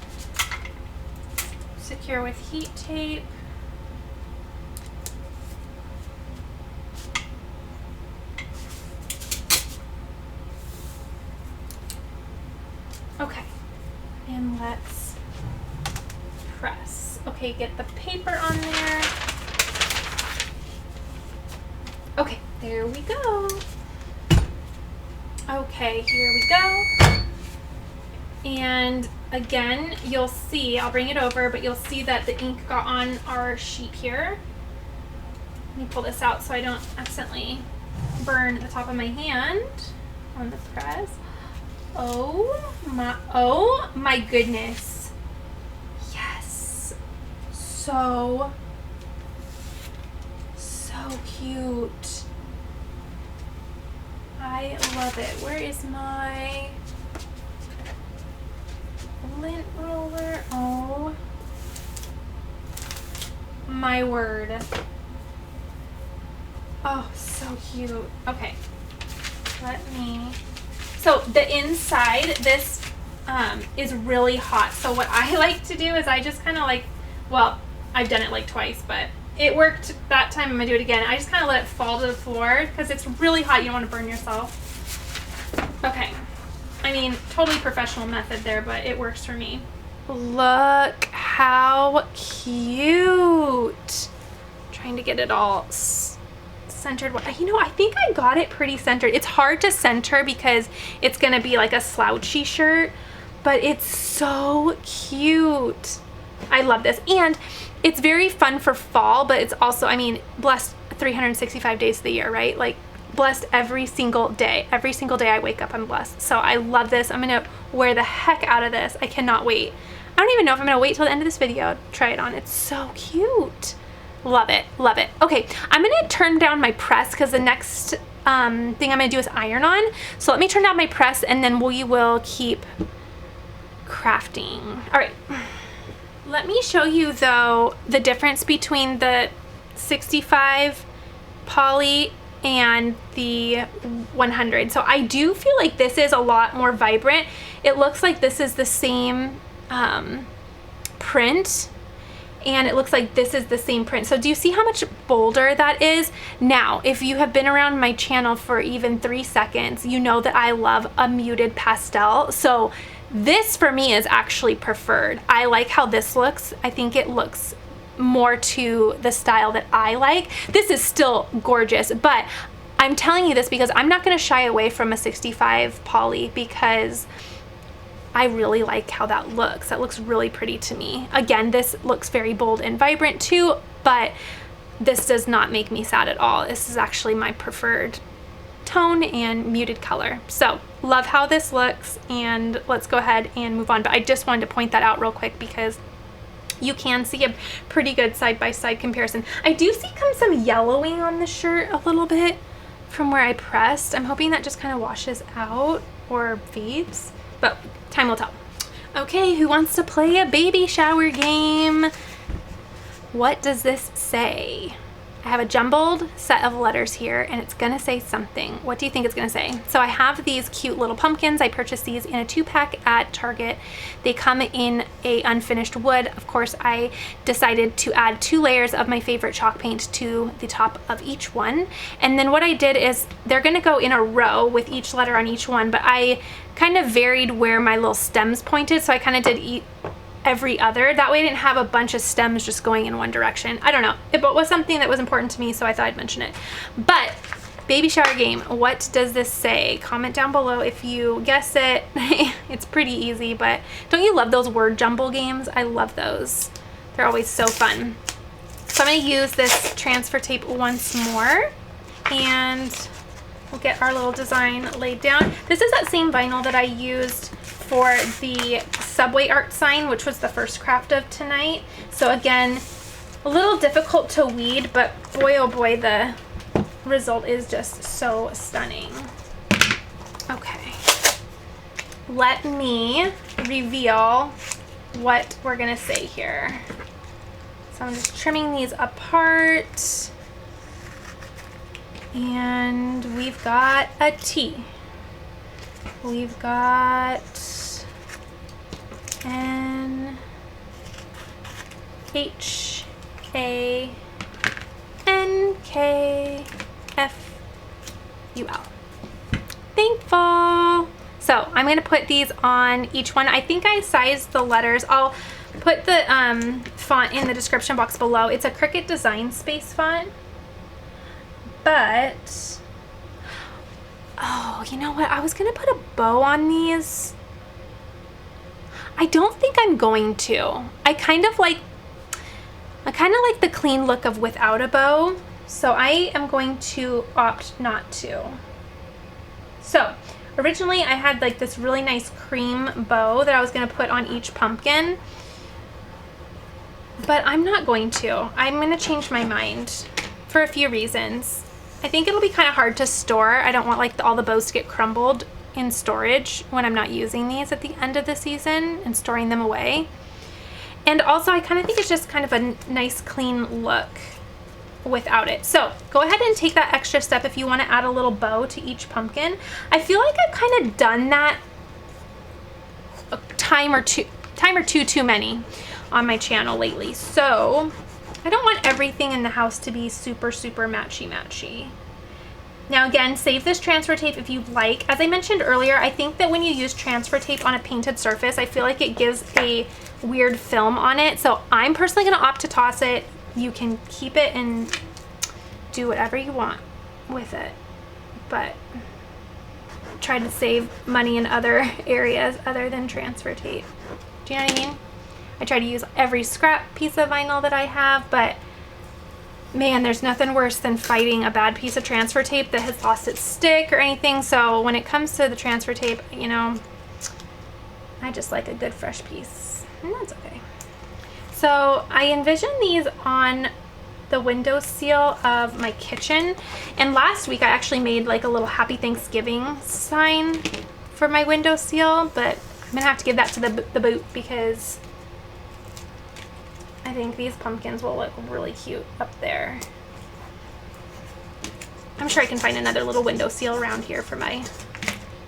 secure with heat tape. Okay, and let's press. Okay, get the paper on there. Okay, there we go. Okay, here we go. And again, you'll see, I'll bring it over, but you'll see that the ink got on our sheet here. Let me pull this out so I don't accidentally burn the top of my hand on the press. Oh my goodness. Yes. So cute. I love it. Where is my lint roller? Oh my word. Oh, so cute. Okay. So the inside, this is really hot. So what I like to do is I just kind of like, well, I've done it like twice, but it worked that time. I'm gonna do it again. I just kind of let it fall to the floor because it's really hot. You don't want to burn yourself. Okay. I mean, totally professional method there, but it works for me. Look how cute. I'm trying to get it all centered. You know, I think I got it pretty centered. It's hard to center because it's gonna be like a slouchy shirt, but it's so cute. I love this, and it's very fun for fall, but it's also, I mean, blessed 365 days of the year, right? Like blessed every single day. Every single day I wake up, I'm blessed. So I love this. I'm gonna wear the heck out of this. I cannot wait. I don't even know if I'm gonna wait till the end of this video to try it on. It's so cute. Love it, love it. Okay, I'm gonna turn down my press because the next thing I'm gonna do is iron on. So let me turn down my press and then we will keep crafting. All right, let me show you though the difference between the 65 poly and the 100. So I do feel like this is a lot more vibrant. It looks like this is the same print, and it looks like this is the same print. So do you see how much bolder that is? Now, if you have been around my channel for even 3 seconds, you know that I love a muted pastel. So this for me is actually preferred. I like how this looks. I think it looks more to the style that I like. This is still gorgeous, but I'm telling you this because I'm not going to shy away from a 65 poly because I really like how that looks. That looks really pretty to me. Again, this looks very bold and vibrant too, but this does not make me sad at all. This is actually my preferred tone and muted color. So love how this looks, and let's go ahead and move on. But I just wanted to point that out real quick because you can see a pretty good side-by-side comparison. I do see some yellowing on the shirt a little bit from where I pressed. I'm hoping that just kind of washes out or fades, but time will tell. Okay, who wants to play a baby shower game? What does this say? I have a jumbled set of letters here, and it's gonna say something. What do you think it's gonna say? So I have these cute little pumpkins. I purchased these in a 2-pack at Target. They come in a unfinished wood. Of course, I decided to add 2 layers of my favorite chalk paint to the top of each one. And then what I did is they're gonna go in a row with each letter on each one, but I kind of varied where my little stems pointed. So I kind of did every other. That way I didn't have a bunch of stems just going in one direction. I don't know. It was something that was important to me, so I thought I'd mention it. But baby shower game, what does this say? Comment down below if you guess it. It's pretty easy, but don't you love those word jumble games? I love those. They're always so fun. So I'm going to use this transfer tape once more, and we'll get our little design laid down. This is that same vinyl that I used for the Subway art sign, which was the first craft of tonight. So again, a little difficult to weed, but boy oh boy, the result is just so stunning. Okay, let me reveal what we're gonna say here. So I'm just trimming these apart, and we've got a T. We've got N H A N K F U L. Thankful. So I'm going to put these on each one. I think I sized the letters. I'll put the font in the description box below. It's a Cricut Design Space font, but oh, you know what? I was gonna put a bow on these. I don't think I'm going to. I kind of like the clean look of without a bow, so I am going to opt not to. So originally I had like this really nice cream bow that I was gonna put on each pumpkin, but I'm not going to. I'm gonna change my mind for a few reasons. I think it'll be kind of hard to store. I don't want like all the bows to get crumbled in storage when I'm not using these at the end of the season and storing them away. And also I kind of think it's just kind of a nice clean look without it. So go ahead and take that extra step if you want to add a little bow to each pumpkin. I feel like I've kind of done that a time or two too many on my channel lately. So I don't want everything in the house to be super matchy. Now again, save this transfer tape if you'd like. As I mentioned earlier, I think that when you use transfer tape on a painted surface, I feel like it gives a weird film on it. So I'm personally going to opt to toss it. You can keep it and do whatever you want with it, but try to save money in other areas other than transfer tape. Do you know what I mean? I try to use every scrap piece of vinyl that I have, but man, there's nothing worse than fighting a bad piece of transfer tape that has lost its stick or anything. So when it comes to the transfer tape, you know, I just like a good fresh piece, and that's okay. So I envision these on the window seal of my kitchen, and last week I actually made like a little Happy Thanksgiving sign for my window seal, but I'm gonna have to give that to the boot because I think these pumpkins will look really cute up there. I'm sure I can find another little window seal around here for my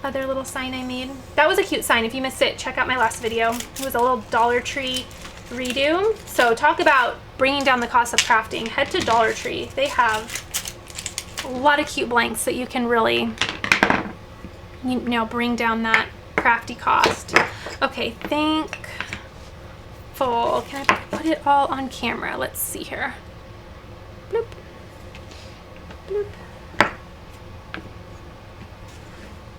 other little sign I made. That was a cute sign. If you missed it, check out my last video. It was a little Dollar Tree redo. So talk about bringing down the cost of crafting. Head to Dollar Tree. They have a lot of cute blanks that you can really, you know, bring down that crafty cost. Okay, thankful. Can I put it all on camera? Let's see here. Bloop. Bloop.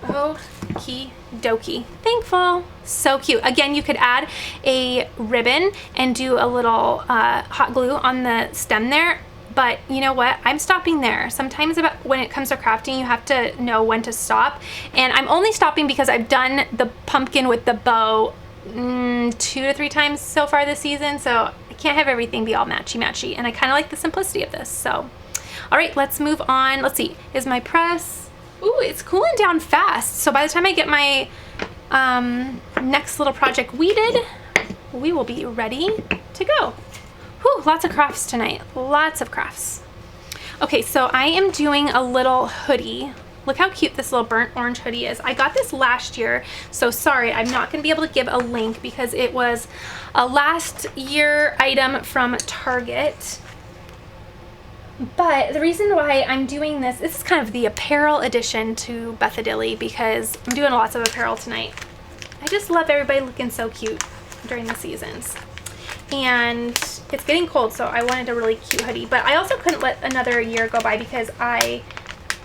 Okie dokie. Thankful. So cute. Again, you could add a ribbon and do a little hot glue on the stem there. But you know what? I'm stopping there. Sometimes when it comes to crafting, you have to know when to stop. And I'm only stopping because I've done the pumpkin with the bow 2 to 3 times so far this season. So I can't have everything be all matchy-matchy. And I kind of like the simplicity of this. So, all right, let's move on. Let's see. Is my press... Ooh, it's cooling down fast. So by the time I get my next little project weeded, we will be ready to go. Whew, lots of crafts tonight. Lots of crafts. Okay, so I am doing a little hoodie. Look how cute this little burnt orange hoodie is. I got this last year, so sorry, I'm not going to be able to give a link because it was a last year item from Target. But the reason why I'm doing this is kind of the apparel addition to Bethadilly because I'm doing lots of apparel tonight. I just love everybody looking so cute during the seasons. And it's getting cold, so I wanted a really cute hoodie. But I also couldn't let another year go by because I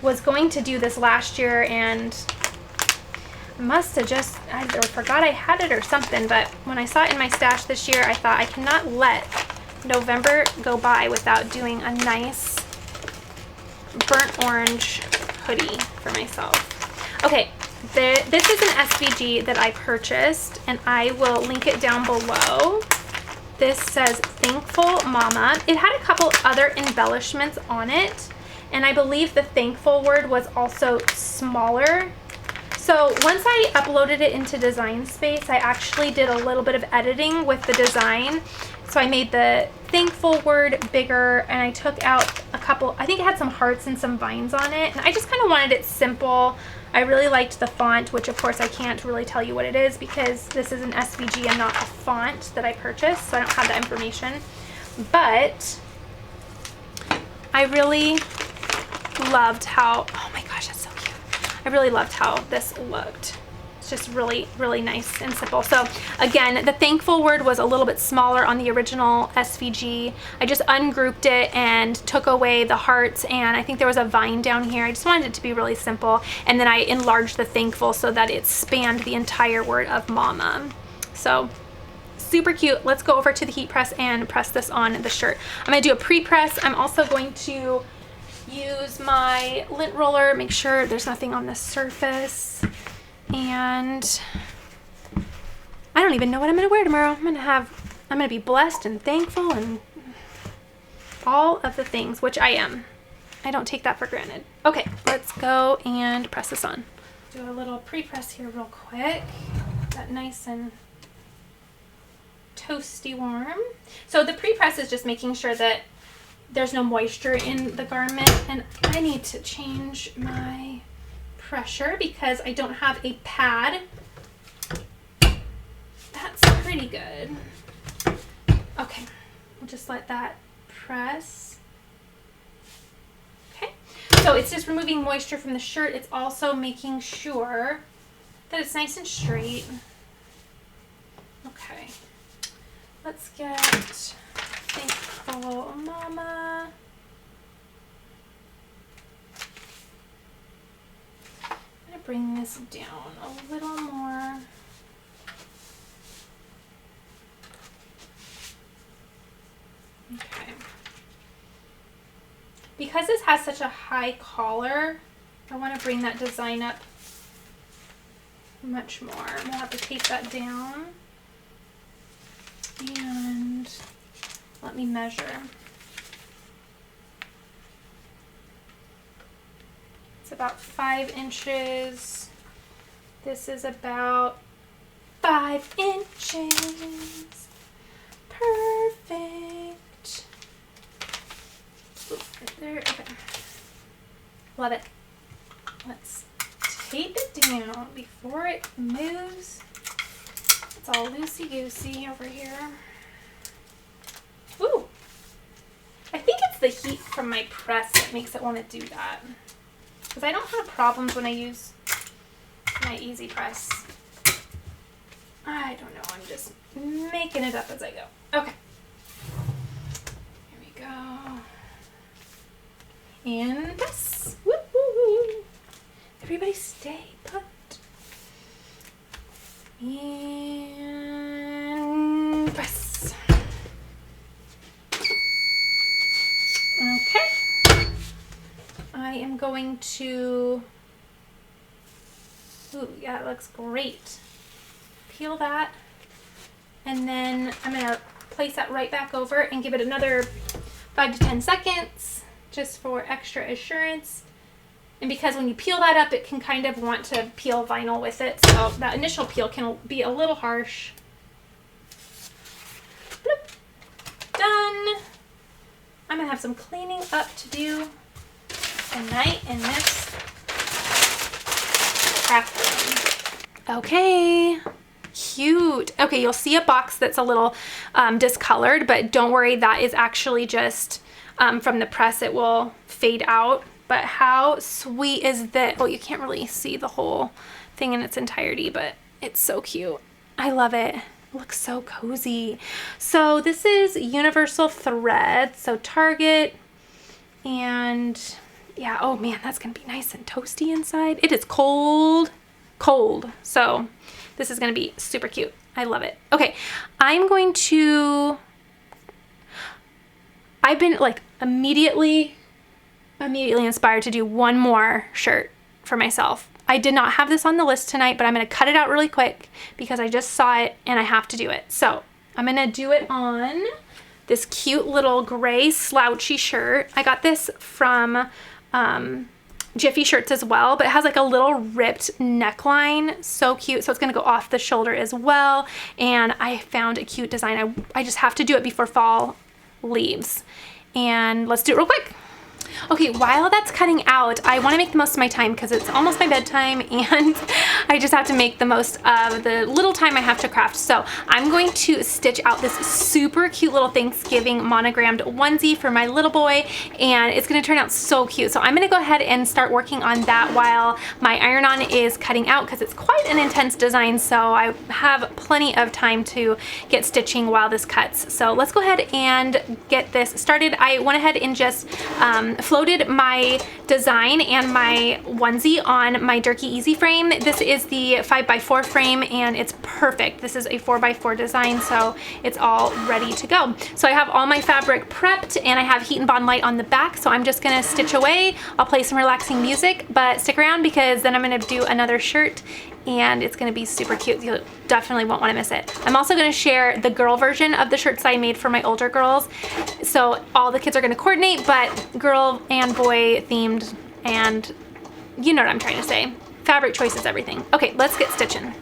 was going to do this last year and must have just, I forgot I had it or something. But when I saw it in my stash this year, I thought I cannot let November go by without doing a nice burnt orange hoodie for myself. Okay, this is an SVG that I purchased and I will link it down below. This says Thankful Mama. It had a couple other embellishments on it and I believe the thankful word was also smaller. So once I uploaded it into Design Space, I actually did a little bit of editing with the design. So I made the thankful word bigger and I took out a couple, I think it had some hearts and some vines on it. And I just kind of wanted it simple. I really liked the font, which of course I can't really tell you what it is because this is an SVG and not a font that I purchased. So I don't have that information. But I really loved how, oh my gosh, that's so cute. I really loved how this looked. It's just really, really nice and simple. So again, the thankful word was a little bit smaller on the original SVG. I just ungrouped it and took away the hearts and I think there was a vine down here. I just wanted it to be really simple. And then I enlarged the thankful so that it spanned the entire word of mama. So super cute. Let's go over to the heat press and press this on the shirt. I'm gonna do a pre-press. I'm also going to use my lint roller, make sure there's nothing on the surface. And I don't even know what I'm gonna wear tomorrow. I'm gonna be blessed and thankful and all of the things, which I am. I don't take that for granted. Okay, let's go and press this on. Do a little pre-press here real quick. That nice and toasty warm. So the pre-press is just making sure that there's no moisture in the garment, and I need to change my pressure because I don't have a pad. That's pretty good. Okay, we'll just let that press. Okay, so it's just removing moisture from the shirt. It's also making sure that it's nice and straight. Okay, let's get Thankful Mama. I'm gonna bring this down a little more. Okay. Because this has such a high collar, I want to bring that design up much more. We'll have to tape that down. And let me measure. It's about 5 inches. This is about 5 inches. Perfect. Ooh, right there. Okay. Love it. Let's tape it down before it moves. It's all loosey-goosey over here. Ooh. I think it's the heat from my press that makes it want to do that. Because I don't have problems when I use my Easy Press. I don't know. I'm just making it up as I go. Okay. Here we go. And press. Woo, woo, woo. Everybody stay put. And press. Okay. I am going to, ooh, yeah, it looks great. Peel that. And then I'm going to place that right back over and give it another 5 to 10 seconds just for extra assurance. And because when you peel that up, it can kind of want to peel vinyl with it. So that initial peel can be a little harsh. Bloop. Done. I'm going to have some cleaning up to do tonight in this craft room. Okay. Cute. Okay, you'll see a box that's a little discolored, but don't worry, that is actually just from the press. It will fade out. But how sweet is this? Well, you can't really see the whole thing in its entirety, but it's so cute. I love it. It looks so cozy. So this is universal thread, so Target, and yeah, oh man, that's gonna be nice and toasty inside. It is cold, so this is gonna be super cute. I love it. Okay, I've been like immediately inspired to do one more shirt for myself. I did not have this on the list tonight, but I'm going to cut it out really quick because I just saw it and I have to do it. So I'm going to do it on this cute little gray slouchy shirt. I got this from Jiffy Shirts as well, but it has like a little ripped neckline. So cute. So it's going to go off the shoulder as well. And I found a cute design. I just have to do it before fall leaves. And let's do it real quick. Okay, while that's cutting out, I want to make the most of my time because it's almost my bedtime and I just have to make the most of the little time I have to craft. So I'm going to stitch out this super cute little Thanksgiving monogrammed onesie for my little boy, and it's going to turn out so cute. So I'm going to go ahead and start working on that while my iron-on is cutting out because it's quite an intense design, so I have plenty of time to get stitching while this cuts. So let's go ahead and get this started. I went ahead and just floated my design and my onesie on my Durkee Easy frame. This is the 5x4 frame and it's perfect. This is a 4x4 design, so it's all ready to go. So I have all my fabric prepped and I have Heat and Bond light on the back, so I'm just gonna stitch away. I'll play some relaxing music, but stick around because then I'm gonna do another shirt and it's gonna be super cute. You definitely won't wanna miss it. I'm also gonna share the girl version of the shirts I made for my older girls. So all the kids are gonna coordinate, but girl and boy themed, and you know what I'm trying to say. Fabric choice is everything. Okay, let's get stitching.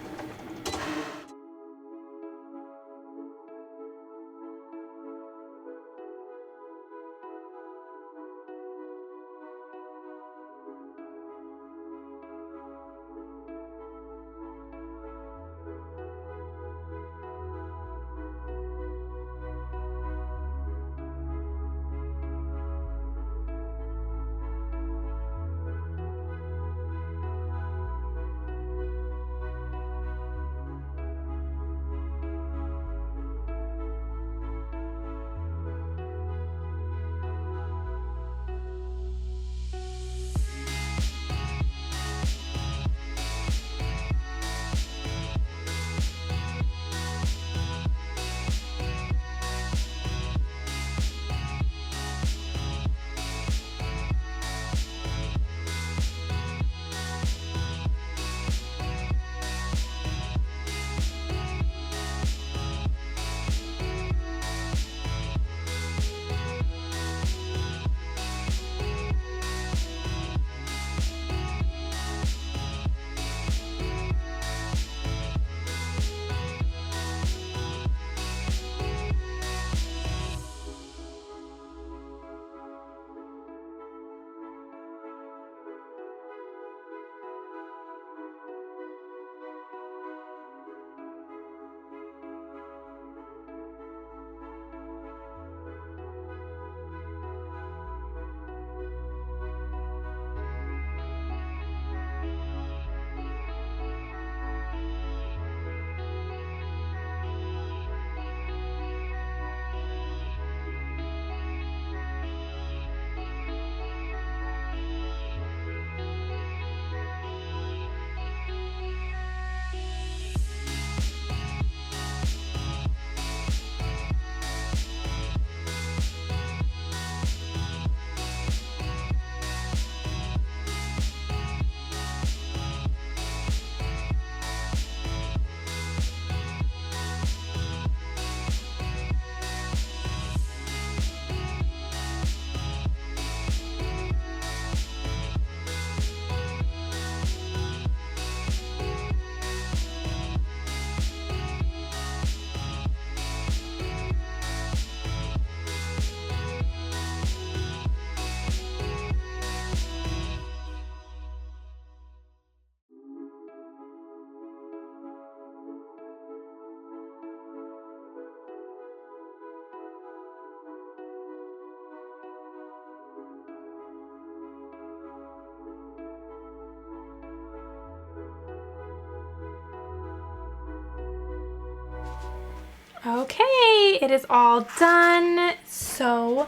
Okay, it is all done. So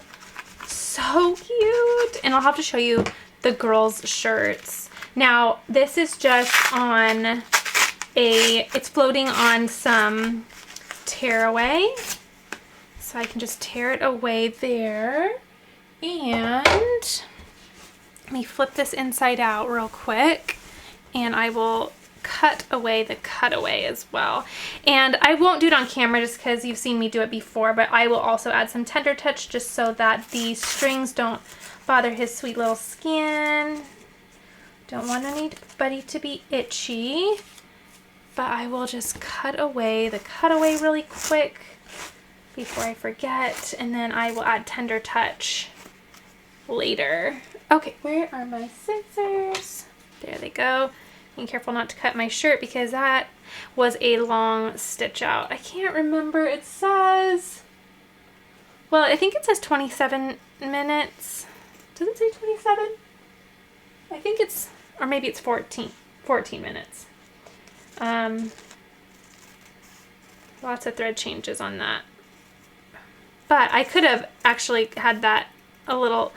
cute. And I'll have to show you the girls' shirts. Now, this is just on it's floating on some tearaway. So I can just tear it away there. And let me flip this inside out real quick. And I will cut away the cutaway as well. And I won't do it on camera just because you've seen me do it before, but I will also add some Tender Touch just so that the strings don't bother his sweet little skin. Don't want anybody to be itchy, but I will just cut away the cutaway really quick before I forget, and then I will add Tender Touch later. Okay, where are my scissors? There they go. Being careful not to cut my shirt because that was a long stitch out. I can't remember. It says, well, I think it says 27 minutes. Does it say 27? I think it's, or maybe it's 14 minutes. Lots of thread changes on that. But I could have actually had that a little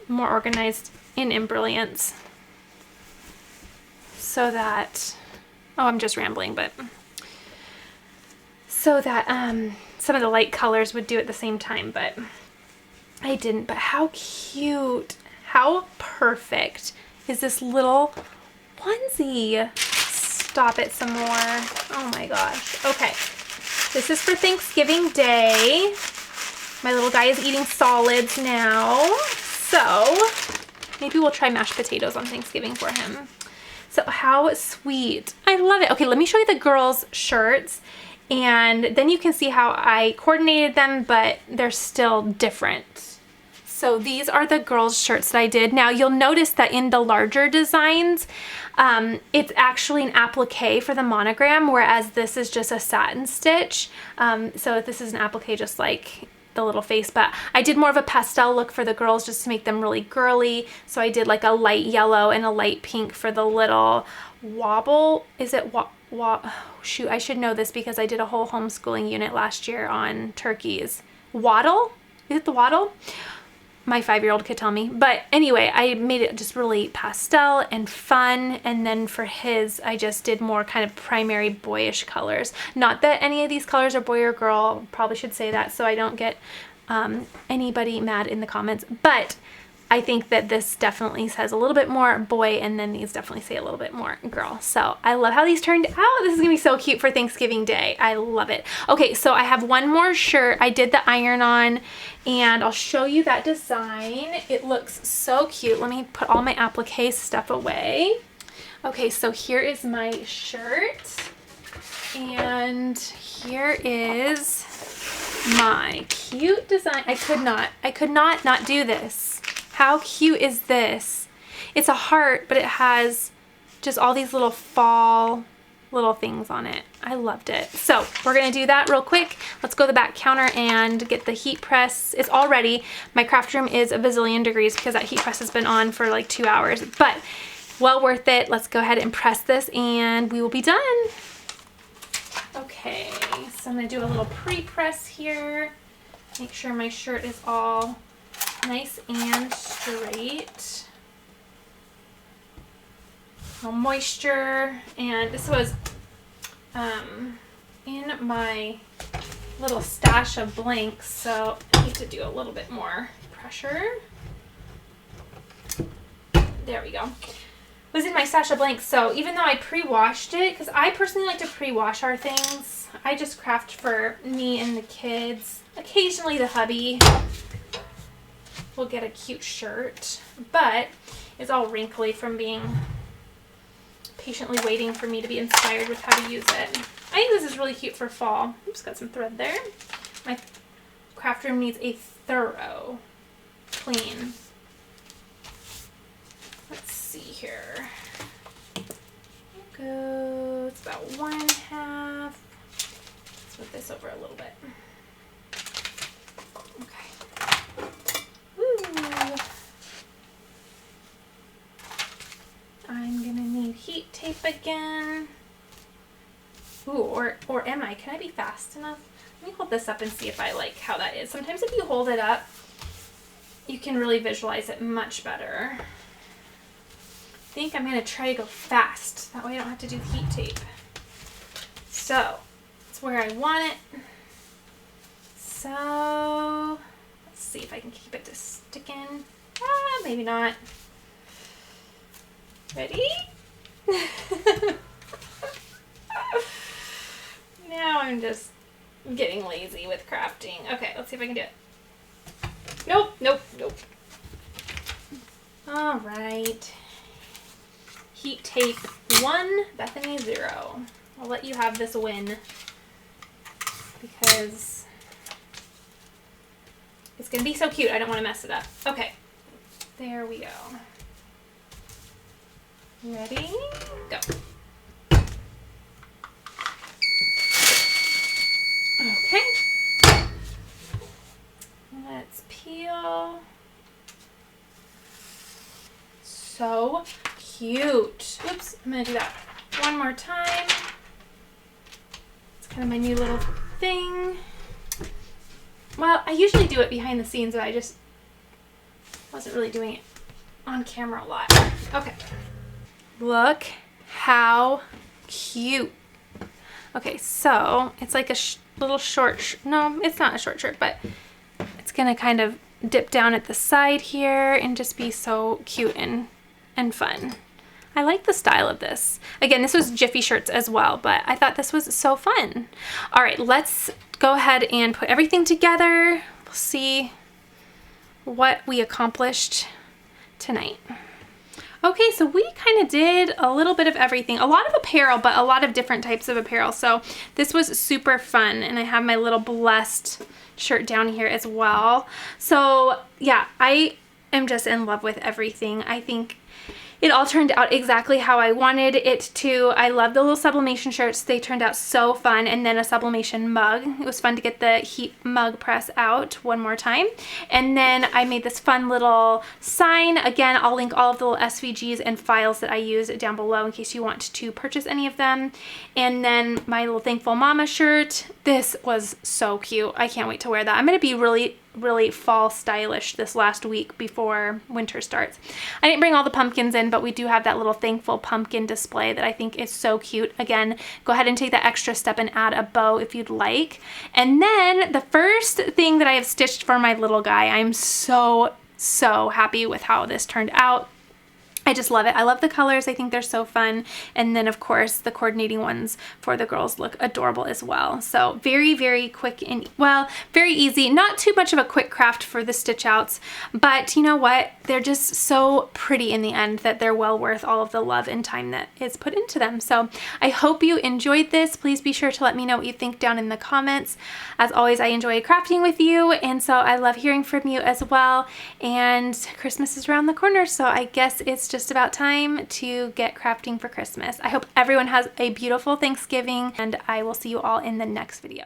more organized in Brilliance. So that, oh, I'm just rambling, but so that some of the light colors would do at the same time, but I didn't. But how cute, how perfect is this little onesie? Stop it some more. Oh my gosh. Okay, this is for Thanksgiving Day. My little guy is eating solids now, so maybe we'll try mashed potatoes on Thanksgiving for him. So how sweet. I love it. Okay, let me show you the girls' shirts, and then you can see how I coordinated them, but they're still different. So these are the girls' shirts that I did. Now you'll notice that in the larger designs, it's actually an applique for the monogram, whereas this is just a satin stitch. So this is an applique just like the little face, but I did more of a pastel look for the girls just to make them really girly. So I did like a light yellow and a light pink for the little wobble. Is it shoot, I should know this because I did a whole homeschooling unit last year on turkeys. Waddle? Is it the waddle? My 5-year-old could tell me. But anyway, I made it just really pastel and fun. And then for his, I just did more kind of primary boyish colors. Not that any of these colors are boy or girl. Probably should say that so I don't get anybody mad in the comments. But I think that this definitely says a little bit more boy, and then these definitely say a little bit more girl. So I love how these turned out. This is gonna be so cute for Thanksgiving Day. I love it. Okay, so I have one more shirt I did the iron on, and I'll show you that design. It looks so cute. Let me put all my applique stuff away. Okay, so here is my shirt, and here is my cute design. I could not do this. How cute is this? It's a heart, but it has just all these little fall little things on it. I loved it. So we're gonna do that real quick. Let's go to the back counter and get the heat press. It's all ready. My craft room is a bazillion degrees because that heat press has been on for like 2 hours, but well worth it. Let's go ahead and press this and we will be done. Okay, so I'm gonna do a little pre-press here. Make sure my shirt is all nice and straight. No moisture. And this was in my little stash of blanks, so I need to do a little bit more pressure. There we go. It was in my stash of blanks, so even though I pre-washed it, because I personally like to pre-wash our things, I just craft for me and the kids. Occasionally the hubby will get a cute shirt, but it's all wrinkly from being patiently waiting for me to be inspired with how to use it. I think this is really cute for fall. Oops, got some thread there. My craft room needs a thorough clean. Let's see here. Go. It's about 1/2. Let's move this over a little bit. I'm gonna need heat tape again. Ooh, or am I? Can I be fast enough? Let me hold this up and see if I like how that is. Sometimes if you hold it up, you can really visualize it much better. I think I'm going to try to go fast. That way I don't have to do heat tape. So, it's where I want it. So, let's see if I can keep it to sticking. Maybe not. Ready? Now I'm just getting lazy with crafting. Okay, let's see if I can do it. Nope, nope, nope. All right. Heat tape 1, Bethany 0. I'll let you have this win because it's going to be so cute. I don't want to mess it up. Okay, there we go. Ready? Go. Okay. Let's peel. So cute. Oops, I'm going to do that one more time. It's kind of my new little thing. Well, I usually do it behind the scenes, but I just wasn't really doing it on camera a lot. Okay. Look how cute. Okay, so it's like a little short, no, it's not a short shirt, but it's gonna kind of dip down at the side here and just be so cute and fun. I like the style of this. Again, this was Jiffy shirts as well, but I thought this was so fun. All right, let's go ahead and put everything together. We'll see what we accomplished tonight. Okay, so we kind of did a little bit of everything. A lot of apparel, but a lot of different types of apparel. So this was super fun, and I have my little Blessed shirt down here as well. So yeah, I am just in love with everything. I think it all turned out exactly how I wanted it to. I love the little sublimation shirts. They turned out so fun. And then a sublimation mug. It was fun to get the heat mug press out one more time. And then I made this fun little sign. Again, I'll link all of the little SVGs and files that I use down below in case you want to purchase any of them. And then my little Thankful Mama shirt. This was so cute. I can't wait to wear that. I'm going to be really fall stylish this last week before winter starts. I didn't bring all the pumpkins in, but we do have that little Thankful pumpkin display that I think is so cute. Again, go ahead and take that extra step and add a bow if you'd like. And then the first thing that I have stitched for my little guy, I'm so happy with how this turned out. I just love it. I love the colors. I think they're so fun. And then of course the coordinating ones for the girls look adorable as well. So very quick and, well, very easy. Not too much of a quick craft for the stitch outs, but you know what? They're just so pretty in the end that they're well worth all of the love and time that is put into them. So I hope you enjoyed this. Please be sure to let me know what you think down in the comments. As always, I enjoy crafting with you, and so I love hearing from you as well. And Christmas is around the corner, so I guess it's just about time to get crafting for Christmas. I hope everyone has a beautiful Thanksgiving, and I will see you all in the next video.